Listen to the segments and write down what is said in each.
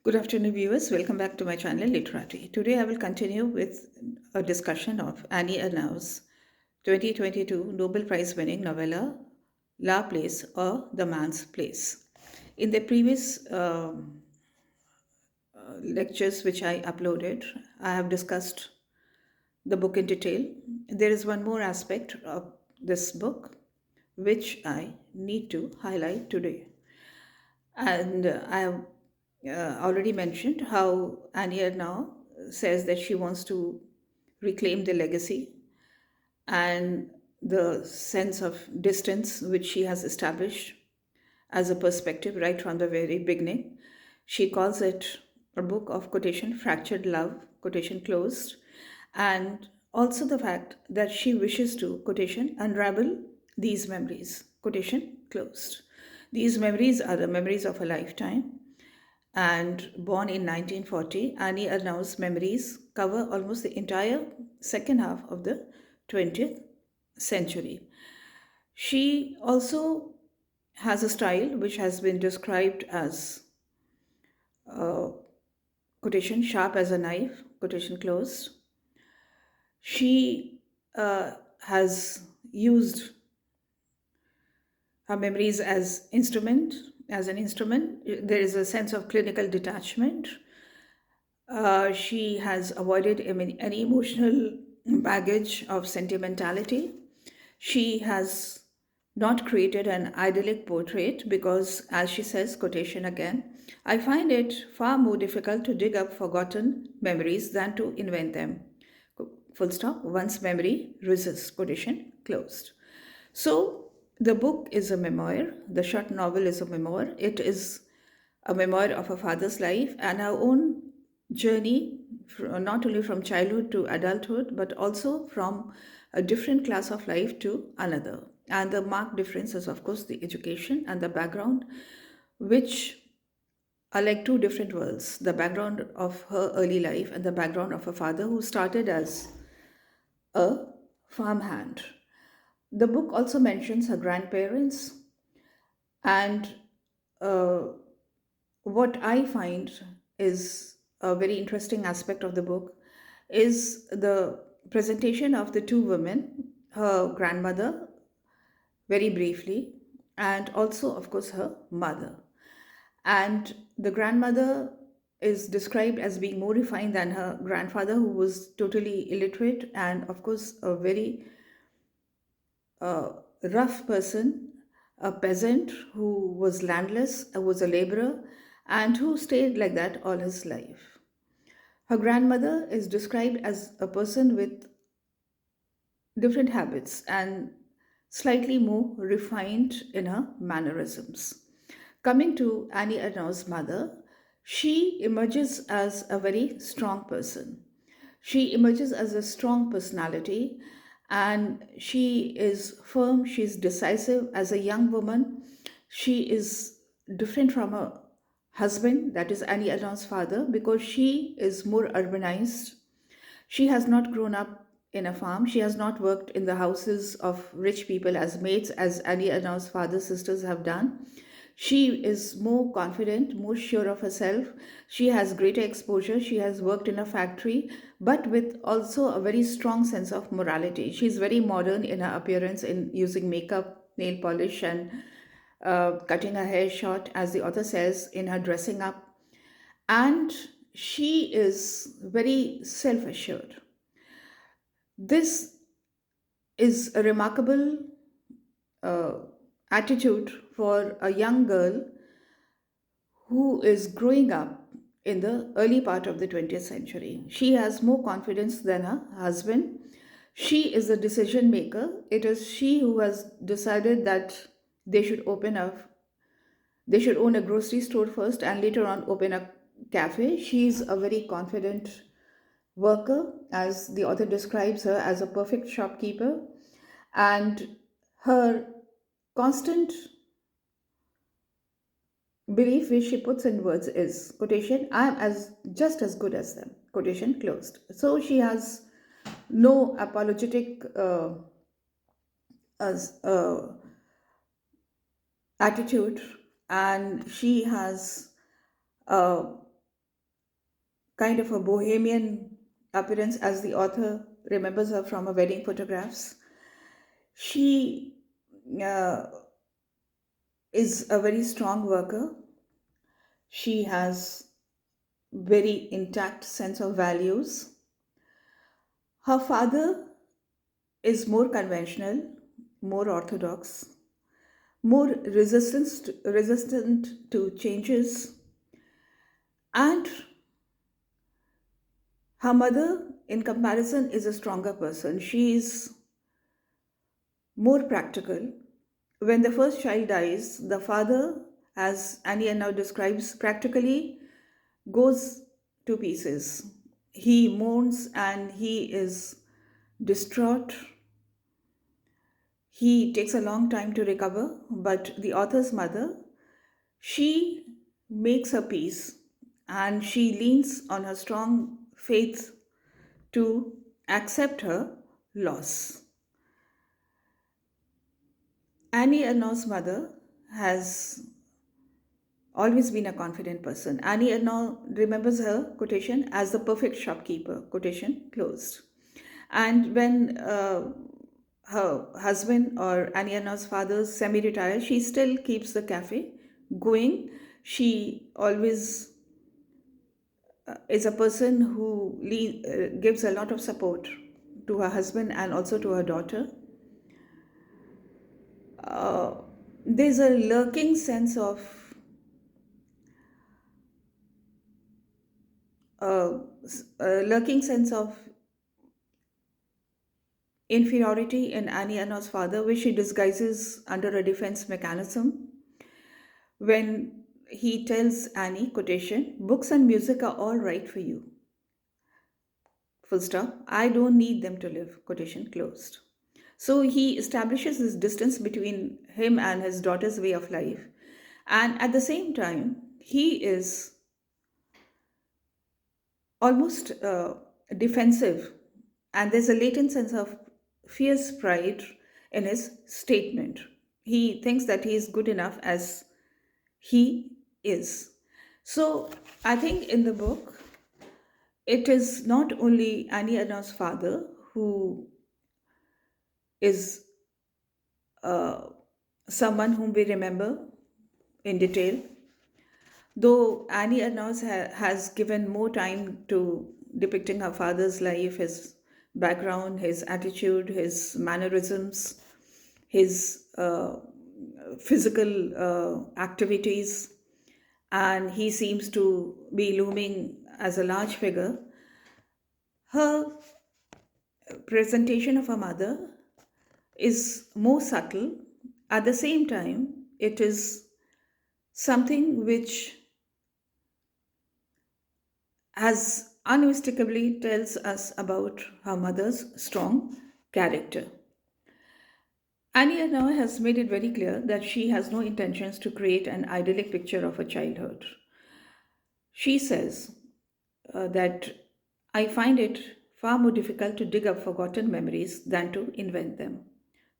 Good afternoon, viewers. Welcome back to my channel, Literati. Today, I will continue with a discussion of Annie Ernaux's 2022 Nobel Prize winning novella, La Place or The Man's Place. In the previous lectures which I uploaded, I have discussed the book in detail. There is one more aspect of this book which I need to highlight today. And I have already mentioned how Anya now says that she wants to reclaim the legacy and the sense of distance which she has established as a perspective right from the very beginning. She calls it a book of quotation, fractured love, quotation closed, and also the fact that she wishes to, quotation, unravel these memories, quotation closed. These memories are the memories of a lifetime. And born in 1940, Annie Ernaux's memories cover almost the entire second half of the 20th century. She also has a style which has been described as quotation sharp as a knife, quotation closed. She has used her memories as an instrument. There is a sense of clinical detachment. She has avoided any emotional baggage of sentimentality. She has not created an idyllic portrait because, as she says, quotation again, I find it far more difficult to dig up forgotten memories than to invent them. Full stop. Once memory resists, quotation closed. So, the book is a memoir, the short novel is a memoir. It is a memoir of a father's life and our own journey, not only from childhood to adulthood, but also from a different class of life to another. And the marked difference is, of course, the education and the background, which are like two different worlds, the background of her early life and the background of her father, who started as a farmhand. The book also mentions her grandparents, and uh, what I find is a very interesting aspect of the book is the presentation of the two women, her grandmother, very briefly, and also, of course, her mother. And the grandmother is described as being more refined than her grandfather, who was totally illiterate and, of course, a very rough person, a peasant who was landless, was a laborer, and who stayed like that all his life. Her grandmother is described as a person with different habits and slightly more refined in her mannerisms. Coming to Annie Ernaux's mother, she emerges as a very strong person. She emerges as a strong personality and she is firm, she's decisive. As a young woman, she is different from her husband, that is Annie Ernaux's father, because she is more urbanized. She has not grown up in a farm. She has not worked in the houses of rich people as maids, as Ali Anna's father's sisters have done. She is more confident, more sure of herself. She has greater exposure. She has worked in a factory, but with also a very strong sense of morality. She's very modern in her appearance, in using makeup, nail polish, and cutting her hair short, as the author says, in her dressing up. And she is very self assured. This is a remarkable uh, attitude for a young girl who is growing up in the early part of the 20th century. She has more confidence than her husband. She is a decision maker. It is she who has decided that they should open a they should own a grocery store first and later on open a cafe. She's a very confident worker, as the author describes her as a perfect shopkeeper, and her constant belief, which she puts in words, is quotation, I am as just as good as them, quotation closed. So she has no apologetic as attitude, and she has kind of a bohemian appearance as the author remembers her from her wedding photographs. She uh, is a very strong worker. She has very intact sense of values. Her father is more conventional, more orthodox, more resistant to changes, and her mother, in comparison, is a stronger person. She is more practical. When the first child dies, the father, as Annie now describes, practically goes to pieces. He mourns and he is distraught. He takes a long time to recover, but the author's mother, she makes her peace and she leans on her strong faith to accept her loss. Annie Ernaux's mother has always been a confident person. Annie Ernaux remembers her quotation as the perfect shopkeeper, quotation closed. And when her husband or Annie Ernaux's father semi retires, she still keeps the cafe going. She always is a person who gives a lot of support to her husband and also to her daughter. Uh, there's a lurking sense of lurking sense of inferiority in Annie Ernaux's father, which she disguises under a defense mechanism. When he tells Annie, quotation, books and music are all right for you, full stop. I don't need them to live, quotation closed. So he establishes this distance between him and his daughter's way of life. And at the same time, he is almost defensive, and there's a latent sense of fierce pride in his statement. He thinks that he is good enough as he is. So I think in the book, it is not only Annie Ernaux's father who is uh, someone whom we remember in detail, though Annie Ernaux has given more time to depicting her father's life, his background, his attitude, his mannerisms, his physical activities, and he seems to be looming as a large figure. Her presentation of her mother is more subtle. At the same time, it is something which as unmistakably tells us about her mother's strong character. Annie Ernaux has made it very clear that she has no intentions to create an idyllic picture of her childhood. She says that I find it far more difficult to dig up forgotten memories than to invent them.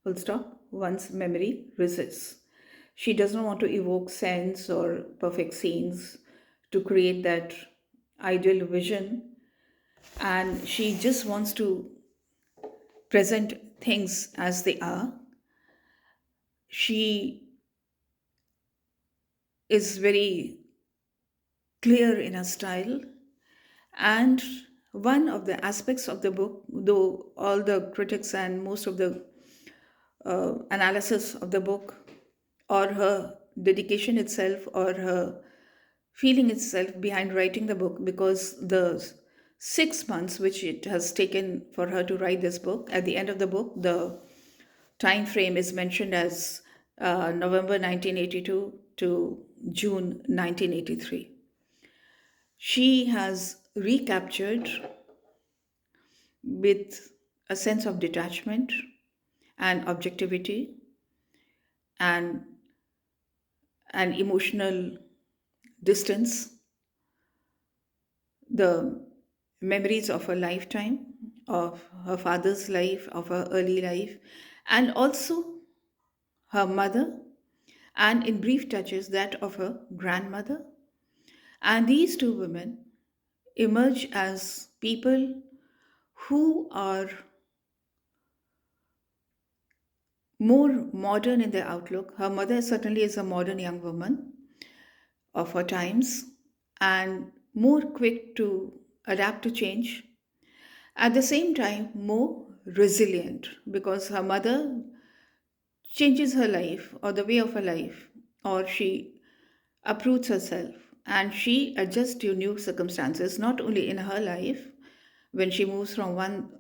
Full stop. One's memory resists. She does not want to evoke sense or perfect scenes to create that ideal vision, and she just wants to present things as they are. She is very clear in her style, and one of the aspects of the book, though all the critics and most of the analysis of the book, or her dedication itself, or her feeling itself behind writing the book, because the 6 months which it has taken for her to write this book, at the end of the book, the time frame is mentioned as November 1982 to June 1983. She has recaptured with a sense of detachment and objectivity and an emotional distance the memories of her lifetime, of her father's life, of her early life, and also her mother, and in brief touches that of her grandmother. And these two women emerge as people who are more modern in their outlook. Her mother certainly is a modern young woman of her times and more quick to adapt to change. At the same time, more resilient because her mother changes her life or the way of her life, or she uproots herself and she adjusts to new circumstances, not only in her life when she moves from one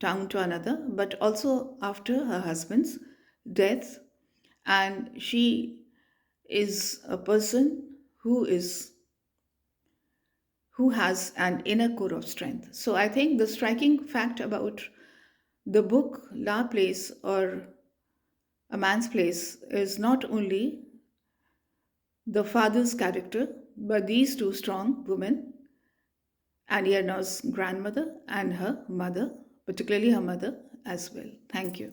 town to another, but also after her husband's death. And she is a person who has an inner core of strength. So I think the striking fact about the book La Place or A Man's Place is not only the father's character, but these two strong women, and Ernaux's grandmother and her mother, particularly her mother as well. Thank you.